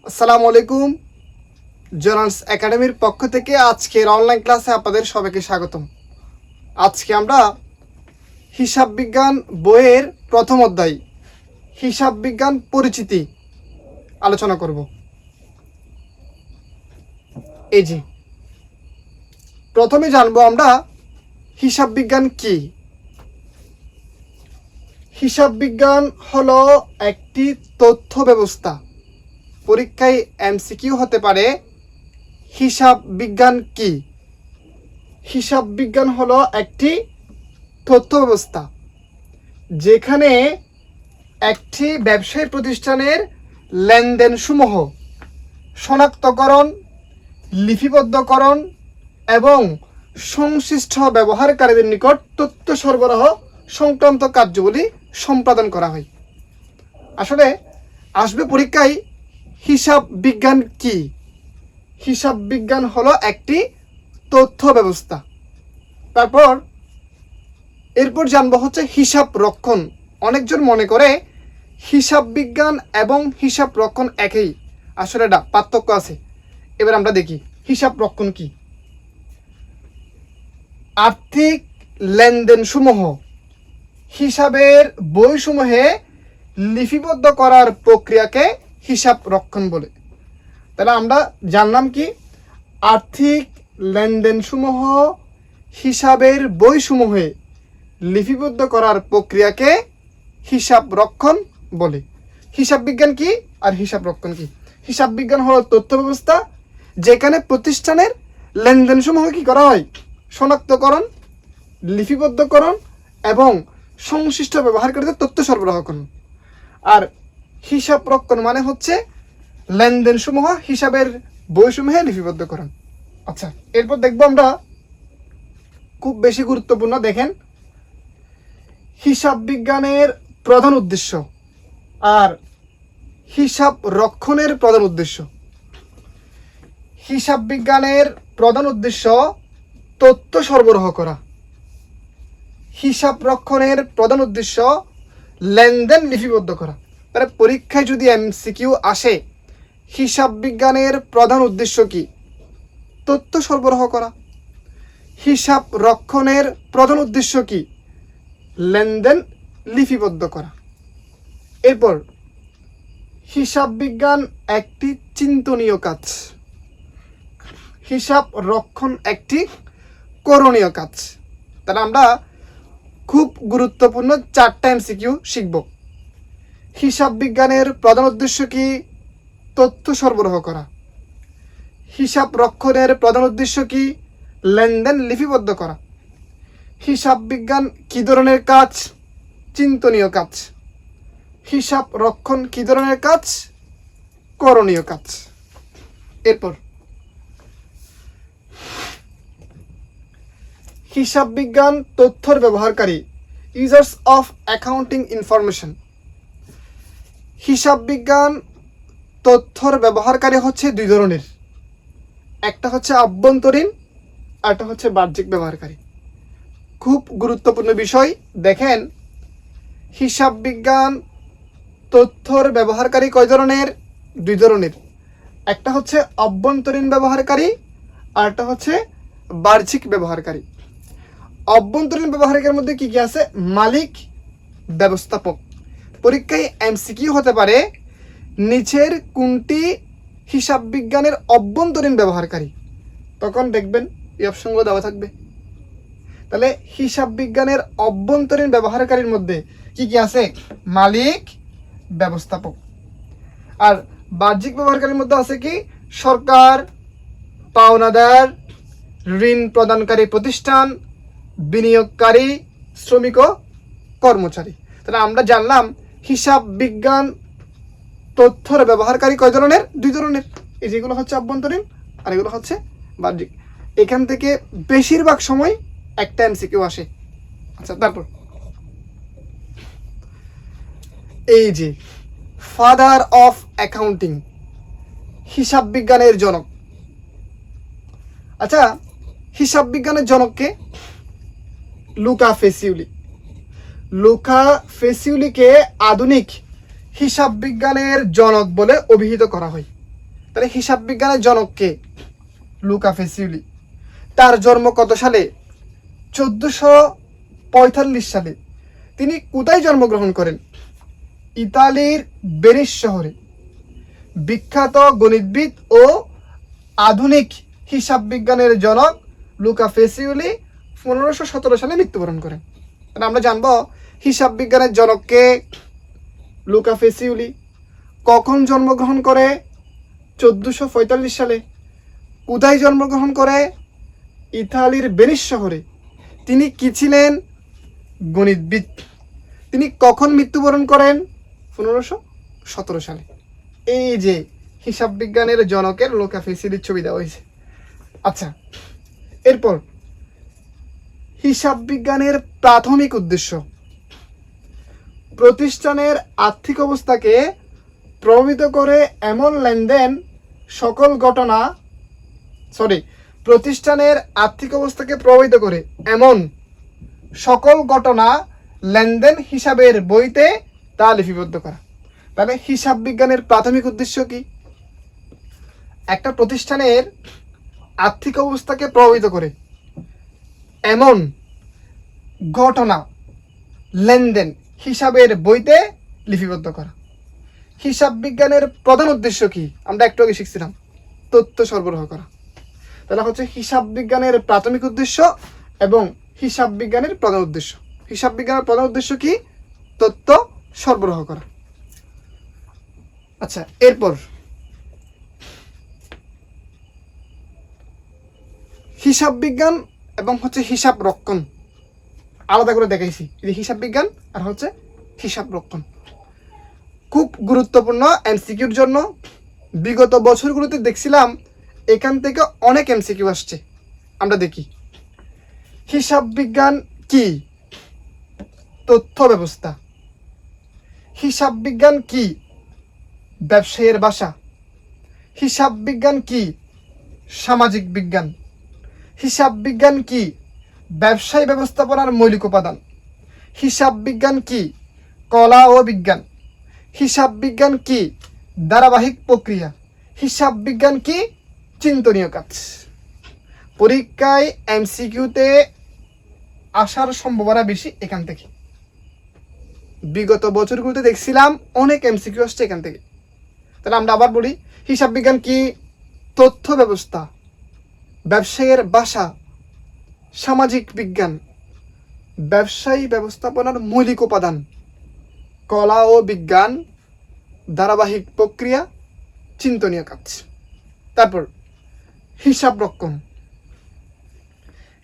আসসালামু আলাইকুম। জোনালস একাডেমির পক্ষ থেকে আজকের অনলাইন ক্লাসে আপনাদের সবাইকে স্বাগতম। আজকে আমরা হিসাব বিজ্ঞান বইয়ের প্রথম অধ্যায় হিসাব বিজ্ঞান পরিচিতি আলোচনা করব। এই যে প্রথমে জানবো আমরা হিসাব বিজ্ঞান কি। হিসাব বিজ্ঞান হলো একটি তথ্য ব্যবস্থা। পরীক্ষায় এমসিকিউ হতে পারে হিসাব বিজ্ঞান কি। হিসাব বিজ্ঞান হলো একটি তথ্য ব্যবস্থা যেখানে একটি ব্যবসায়ী প্রতিষ্ঠানের লেনদেন সমূহ শনাক্তকরণ, লিপিবদ্ধকরণ এবং সংশ্লিষ্ট ব্যবহারকারীদের নিকট তথ্য সরবরাহ সংক্রান্ত কার্যগুলি সম্পাদন করা হয়। আসলে আসবে পরীক্ষায় হিসাব বিজ্ঞান কি। হিসাব বিজ্ঞান হলো একটি তথ্য ব্যবস্থা। এরপর জানবো হচ্ছে হিসাব রক্ষণ। অনেকজন মনে করে হিসাব বিজ্ঞান এবং হিসাব রক্ষণ একই, আসলে এটা পার্থক্য আছে। এবার আমরা দেখি হিসাব রক্ষণ কি। আর্থিক লেনদেন সমূহ হিসাবের বইসমূহে লিপিবদ্ধ করার প্রক্রিয়াকে হিসাব রক্ষণ বলে। তাহলে আমরা জানলাম কি আর্থিক লেনদেন সমূহ হিসাবের বইসমূহে লিপিবদ্ধ করার প্রক্রিয়াকে হিসাব রক্ষণ বলে। হিসাব বিজ্ঞান কি আর হিসাব রক্ষণ কি? হিসাব বিজ্ঞান হলো তথ্য ব্যবস্থা যেখানে প্রতিষ্ঠানের লেনদেন সমূহ কি করা হয়, শনাক্তকরণ, লিপিবদ্ধকরণ এবং সংশ্লিষ্ট ব্যবহারকারীদের তথ্য সরবরাহ করুন। আর হিসাব রক্ষণ মানে হচ্ছে লেনদেন সমূহ হিসাবের বইসমূহে লিপিবদ্ধকরণ। আচ্ছা, এরপর দেখবো আমরা খুব বেশি গুরুত্বপূর্ণ, দেখেন হিসাব বিজ্ঞানের প্রধান উদ্দেশ্য আর হিসাব রক্ষণের প্রধান উদ্দেশ্য। হিসাব বিজ্ঞানের প্রধান উদ্দেশ্য তথ্য সরবরাহ করা। হিসাব রক্ষণের প্রধান উদ্দেশ্য লেনদেন লিপিবদ্ধ করা। তাহলে পরীক্ষায় যদি এমসিকিউ আসে হিসাব বিজ্ঞানের প্রধান উদ্দেশ্য কি? তথ্য সরবরাহ করা। হিসাব রক্ষণের প্রধান উদ্দেশ্য কি? লেনদেন লিপিবদ্ধ করা। এরপর হিসাব বিজ্ঞান একটি চিন্তনীয় কাজ, হিসাব রক্ষণ একটি করণীয় কাজ। তাহলে আমরা খুব গুরুত্বপূর্ণ 4টা এমসিকিউ শিখব। হিসাব বিজ্ঞানের প্রধান উদ্দেশ্য কি? তথ্য সরবরাহ করা। হিসাব রক্ষণের প্রধান উদ্দেশ্য কি? লেনদেন লিপিবদ্ধ করা। হিসাব বিজ্ঞান কি ধরনের কাজ? চিন্তনীয় কাজ। হিসাব রক্ষণ কি ধরনের কাজ? করণীয় কাজ। এরপর হিসাব বিজ্ঞান তথ্যর ব্যবহারকারী, ইউজার্স অফ অ্যাকাউন্টিং ইনফরমেশন। হিসাব বিজ্ঞান তথ্যর ব্যবহারকারী হচ্ছে দুই ধরনের, একটা হচ্ছে আভ্যন্তরীণ আর একটা হচ্ছে বাহ্যিক ব্যবহারকারী। খুব গুরুত্বপূর্ণ বিষয়, দেখেন হিসাব বিজ্ঞান তথ্যর ব্যবহারকারী কয় ধরনের? দুই ধরনের, একটা হচ্ছে অভ্যন্তরীণ ব্যবহারকারী আর একটা হচ্ছে বাহ্যিক ব্যবহারকারী। অভ্যন্তরীণ ব্যবহারকারীর মধ্যে কি কি আছে? মালিক, ব্যবস্থাপক। পরীক্ষায় এমসিকিউ হতে পারে নিচের কোনটি হিসাব বিজ্ঞানের অভ্যন্তরীণ ব্যবহারকারী? তখন দেখবেন এই অপশনগুলো দেওয়া থাকবে। তাহলে হিসাব বিজ্ঞানের অভ্যন্তরীণ ব্যবহারকারীর মধ্যে কি কি আছে? মালিক, ব্যবস্থাপক। আর বাহ্যিক ব্যবহারকারীর মধ্যে আছে কি? সরকার, পাওনাদার, ঋণ প্রদানকারী প্রতিষ্ঠান, বিনিয়োগকারী, শ্রমিক ও কর্মচারী। তাহলে আমরা জানলাম হিসাব বিজ্ঞান তথ্যর ব্যবহারকারী কয় ধরনের? দুই ধরনের। এই যেগুলো হচ্ছে অভ্যন্তরীণ আর এগুলো হচ্ছে বাহ্যিক। এখান থেকে বেশিরভাগ সময় একটা এমসিকিউ আসে। আচ্ছা, তারপর এই যে ফাদার অফ অ্যাকাউন্টিং, হিসাব বিজ্ঞানের জনক। আচ্ছা, হিসাব বিজ্ঞানের জনককে? লুকা ফেসিউলি। লুকা ফেসিউলিকে আধুনিক হিসাব বিজ্ঞানের জনক বলে অভিহিত করা হয়। তাহলে হিসাব বিজ্ঞানের জনক কে? লুকা ফেসিউলি। তার জন্ম কত সালে? 1445 সালে। তিনি কোথায় জন্মগ্রহণ করেন? ইতালির ভেনিস শহরে। বিখ্যাত গণিতবিদ ও আধুনিক হিসাব বিজ্ঞানের জনক লুকা ফেসিউলি 1517 সালে মৃত্যুবরণ করেন। তাহলে আমরা জানবো হিসাব বিজ্ঞানের জনককে লুকা ফেসিউলি। কখন জন্মগ্রহণ করে? 1445 সালে। কোথায় জন্মগ্রহণ করে? ইতালির ভেনিস শহরে। তিনি কি ছিলেন? গণিতবিদ। তিনি কখন মৃত্যুবরণ করেন? 1517 সালে। এই যে হিসাব বিজ্ঞানের জনকের লুকা ফেসিউলির ছবি দেওয়া হয়েছে। আচ্ছা, এরপর হিসাব বিজ্ঞানের প্রাথমিক উদ্দেশ্য। প্রতিষ্ঠানের আর্থিক অবস্থাকে প্রভাবিত করে এমন লেনদেন সকল ঘটনা প্রতিষ্ঠানের আর্থিক অবস্থাকে প্রভাবিত করে এমন সকল ঘটনা লেনদেন হিসাবের বইতে তা লিপিবদ্ধ করা। তাহলে হিসাব বিজ্ঞানের প্রাথমিক উদ্দেশ্য কি? একটা প্রতিষ্ঠানের আর্থিক অবস্থাকে প্রভাবিত করে এমন ঘটনা লেনদেন হিসাবের বইতে লিপিবদ্ধ করা। হিসাব বিজ্ঞানের প্রধান উদ্দেশ্য কি? আমরা একটু আগে শিখছিলাম, তথ্য সরবরাহ করা। তাহলে হচ্ছে হিসাব বিজ্ঞানের প্রাথমিক উদ্দেশ্য এবং হিসাব বিজ্ঞানের প্রধান উদ্দেশ্য। হিসাব বিজ্ঞানের প্রধান উদ্দেশ্য কি? তথ্য সরবরাহ করা। আচ্ছা, এরপর হিসাব বিজ্ঞান এবং হচ্ছে হিসাব রক্ষণ আলাদা করে দেখাইছি। এই হিসাব বিজ্ঞান আর হচ্ছে হিসাব রক্ষণ খুব গুরুত্বপূর্ণ এমসিকিউর জন্য। বিগত বছরগুলোতে দেখছিলাম এখান থেকে অনেক এমসিকিউ আসছে। আমরা দেখি হিসাব বিজ্ঞান কি? তথ্য ব্যবস্থা। হিসাব বিজ্ঞান কি? ব্যবসায়ের ভাষা। হিসাব বিজ্ঞান কি? সামাজিক বিজ্ঞান। হিসাব বিজ্ঞান কি? ব্যবসায় ব্যবস্থাপনার মৌলিক উপাদান। হিসাব বিজ্ঞান কি? কলা ও বিজ্ঞান। হিসাব বিজ্ঞান কি? ধারাবাহিক প্রক্রিয়া। হিসাব বিজ্ঞান কি? চিন্তনীয় কাজ। পরীক্ষায় এমসিকিউতে আসার সম্ভাবনা বেশি এখান থেকে। বিগত বছরগুলোতে দেখছিলাম অনেক এমসিকিউ আসছে এখান থেকে। তাহলে আমরা আবার বলি, হিসাব বিজ্ঞান কি? তথ্য ব্যবস্থা, ব্যবসায়ের ভাষা, সামাজিক বিজ্ঞান, ব্যবসায়ী ব্যবস্থাপনার মৌলিক উপাদান, কলা ও বিজ্ঞান, ধারাবাহিক প্রক্রিয়া, চিন্তনীয় কাজ। তারপর হিসাব রক্ষণ।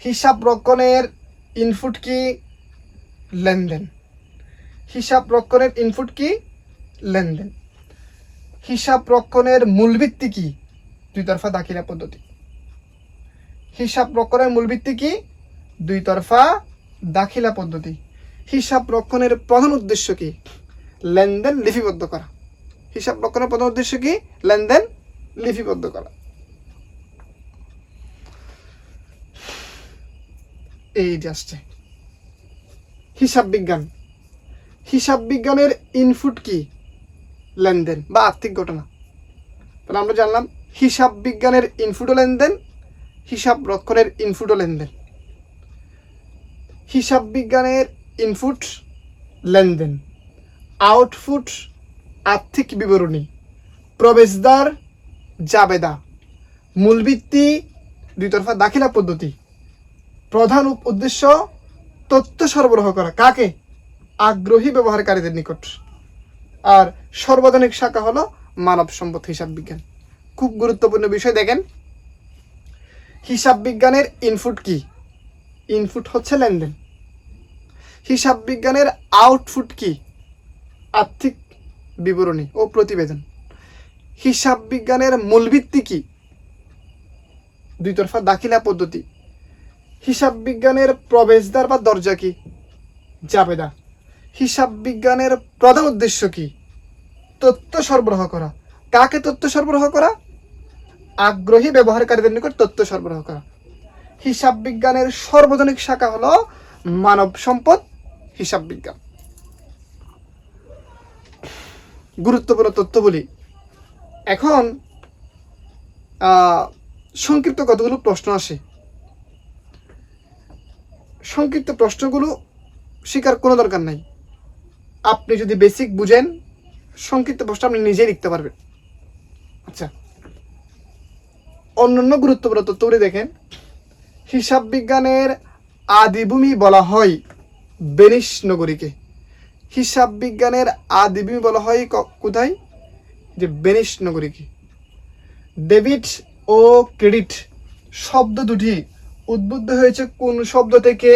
হিসাব রক্ষণের ইনপুট কি? লেনদেন। হিসাব রক্ষণের ইনপুট কি? লেনদেন। হিসাব রক্ষণের মূল ভিত্তি কি? দুই তরফা দাখিলা পদ্ধতি। হিসাব রক্ষণের মূল ভিত্তি কি? দুই তরফা দাখিলা পদ্ধতি। হিসাব রক্ষণের প্রধান উদ্দেশ্য কি? লেনদেন লিপিবদ্ধ করা। হিসাব রক্ষণের প্রধান উদ্দেশ্য কি? লেনদেন লিপিবদ্ধ করা। এই যে আসছে হিসাব বিজ্ঞান। হিসাব বিজ্ঞানের ইনপুট কি? লেনদেন বা আর্থিক ঘটনা। তাহলে আমরা জানলাম হিসাব বিজ্ঞানের ইনপুটও লেনদেন, হিসাব রক্ষণের ইনপুটও লেনদেন। হিসাব বিজ্ঞানের ইনপুট লেনদেন, আউটপুট আর্থিক বিবরণী, প্রবেশদ্বার জাবেদা, মূলভিত্তি দুই তরফা দাখিলা পদ্ধতি। প্রধান উদ্দেশ্য তথ্য সরবরাহ করা। কাকে? আগ্রহী ব্যবহারকারীদের নিকট। আর সর্বজনীন শাখা হলো মানব সম্পদ হিসাব বিজ্ঞান। খুব গুরুত্বপূর্ণ বিষয় দেখেন, হিসাব বিজ্ঞানের ইনপুট কি? ইনপুট হচ্ছে লেনদেন। হিসাব বিজ্ঞানের আউটপুট কি? আর্থিক বিবরণী ও প্রতিবেদন। হিসাব বিজ্ঞানের মূলভিত্তি কি? দুই তরফা দাখিলা পদ্ধতি। হিসাব বিজ্ঞানের প্রবেশদ্বার বা দরজা কি? জাবেদা। হিসাব বিজ্ঞানের প্রধান উদ্দেশ্য কি? তথ্য সরবরাহ করা। কাকে তথ্য সরবরাহ করা? আগ্রহী ব্যবহারকারীদের নিকট তথ্য সরবরাহ করা। হিসাব বিজ্ঞানের সর্বজনীন শাখা হলো মানব সম্পদ হিসাব বিজ্ঞান। গুরুত্বপূর্ণ তথ্য বলি। এখন সংক্ষিপ্ত কতগুলো প্রশ্ন আসে। সংক্ষিপ্ত প্রশ্নগুলো শেখার কোনো দরকার নাই। আপনি যদি বেসিক বুঝেন, সংক্ষিপ্ত প্রশ্ন আপনি নিজেই লিখতে পারবেন। আচ্ছা, অন্যান্য গুরুত্বপূর্ণ তথ্যগুলি দেখেন। হিসাব বিজ্ঞানের আদিভূমি বলা হয় ভেনিস নগরীকে। হিসাব বিজ্ঞানের আদিভূমি বলা হয় কোথায়? যে ভেনিস নগরীকে। ডেবিট ও ক্রেডিট শব্দ দুটি উদ্বুদ্ধ হয়েছে কোন শব্দ থেকে?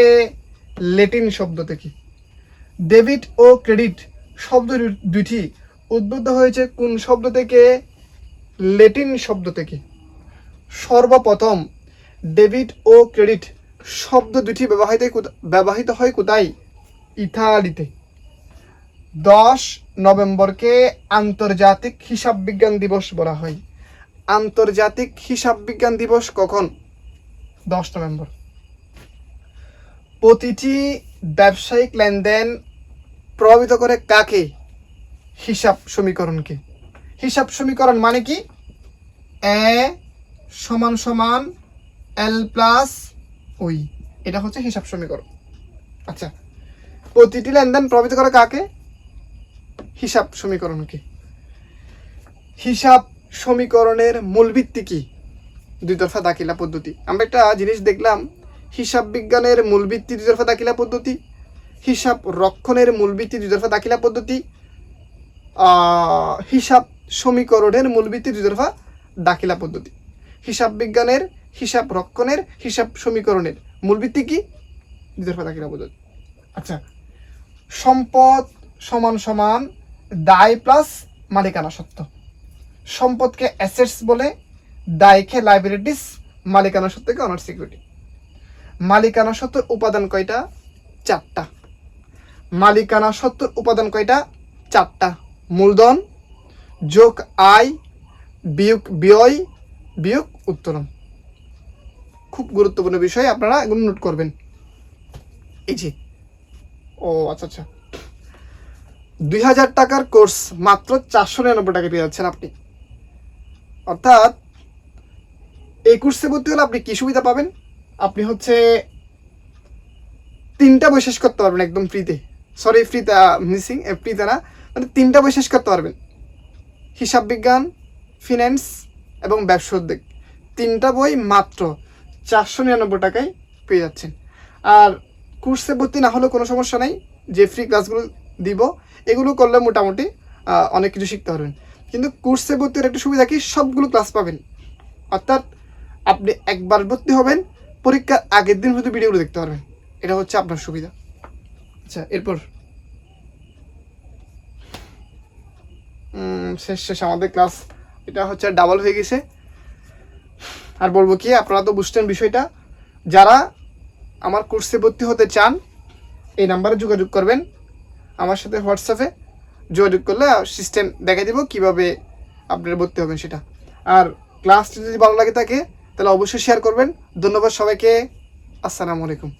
ল্যাটিন শব্দ থেকে। ডেবিট ও ক্রেডিট শব্দ দুটি উদ্বুদ্ধ হয়েছে কোন শব্দ থেকে? ল্যাটিন শব্দ থেকে। সর্বপ্রথম ডেবিট ও ক্রেডিট শব্দ দুটি ব্যবহৃত হয় কোথায়? ইতালিতে। 10 নভেম্বরকে আন্তর্জাতিক হিসাব বিজ্ঞান দিবস বলা হয়। আন্তর্জাতিক হিসাব বিজ্ঞান দিবস কখন? 10 নভেম্বর। প্রতিটি ব্যবসায়িক লেনদেন প্রভাবিত করে কাকে? হিসাব সমীকরণকে। হিসাব সমীকরণ মানে কি? এ সমান সমান এল প্লাস ওই, এটা হচ্ছে হিসাব সমীকরণ। আচ্ছা, প্রতিটি লেনদেন প্রভাবিত করে কাকে? হিসাব সমীকরণকে। হিসাব সমীকরণের মূল ভিত্তি কি? দুই তরফা দাখিলা পদ্ধতি। আমরা একটা জিনিস দেখলাম, হিসাব বিজ্ঞানের মূল ভিত্তি দুই তরফা দাখিলা পদ্ধতি, হিসাব রক্ষণের মূল ভিত্তি দুই তরফা দাখিলা পদ্ধতি, হিসাব সমীকরণের মূল ভিত্তি দুই তরফা দাখিলা পদ্ধতি। হিসাব বিজ্ঞানের, হিসাব রক্ষণের, হিসাব সমীকরণের মূল ভিত্তি কি? দুই তরফা দাখিলা পদ্ধতি। আচ্ছা, সম্পদ সমান সমান দায় প্লাস মালিকানা সত্ত্ব। সম্পদকে অ্যাসেটস বলে, দায়কে লাইবিলিটিস, মালিকানা সত্ত্বকে অনার সিকিউরিটি। মালিকানা সত্ত্বের উপাদান কয়টা? 4টা। মালিকানা সত্ত্বের উপাদান কয়টা? 4টা। মূলধন যোগ আয় বিয়োগ ব্যয় বিয়োগ উত্তোলন। খুব গুরুত্বপূর্ণ বিষয়, আপনারা এগুলো নোট করবেন। এই যে আচ্ছা, 2000 টাকার কোর্স মাত্র 499 টাকা পেয়ে যাচ্ছেন আপনি। অর্থাৎ এই কোর্সে ভর্তি হলে আপনি কি সুবিধা পাবেন? আপনি হচ্ছে 3টা বই শেষ করতে পারবেন একদম ফ্রিতে। সরি, ফ্রিতে মিসিং, ফ্রিতে না, মানে 3টা বই শেষ করতে পারবেন। হিসাব বিজ্ঞান, ফিন্যান্স এবং ব্যবসা উদ্যোগ, 3টা বই মাত্র 499 টাকায় পেয়ে যাচ্ছেন। আর কোর্সে ভর্তি না হলেও কোনো সমস্যা নাই, যে ফ্রি ক্লাসগুলো দিব এগুলো করলে মোটামুটি অনেক কিছু শিখতে পারবেন। কিন্তু কোর্সে ভর্তির একটা সুবিধা কি? সবগুলো ক্লাস পাবেন। অর্থাৎ আপনি একবার ভর্তি হবেন, পরীক্ষার আগের দিন শুধু ভিডিওগুলো দেখতে পারবেন। এটা হচ্ছে আপনার সুবিধা। আচ্ছা, এরপর শেষ আমাদের ক্লাস। এটা হচ্ছে ডাবল হয়ে গেছে। আর বলবো কি, আপনারা তো বুঝতেন বিষয়টা। যারা আমার কোর্সে ভর্তি হতে চান, এই নাম্বারে যোগাযোগ করবেন। আমার সাথে হোয়াটসঅ্যাপে যোগাযোগ করলে সিস্টেম দেখাই দেবো কীভাবে আপনারা ভর্তি হবেন সেটা। আর ক্লাসটি যদি ভালো লাগে থাকে তাহলে অবশ্যই শেয়ার করবেন। ধন্যবাদ সবাইকে। আসসালামু আলাইকুম।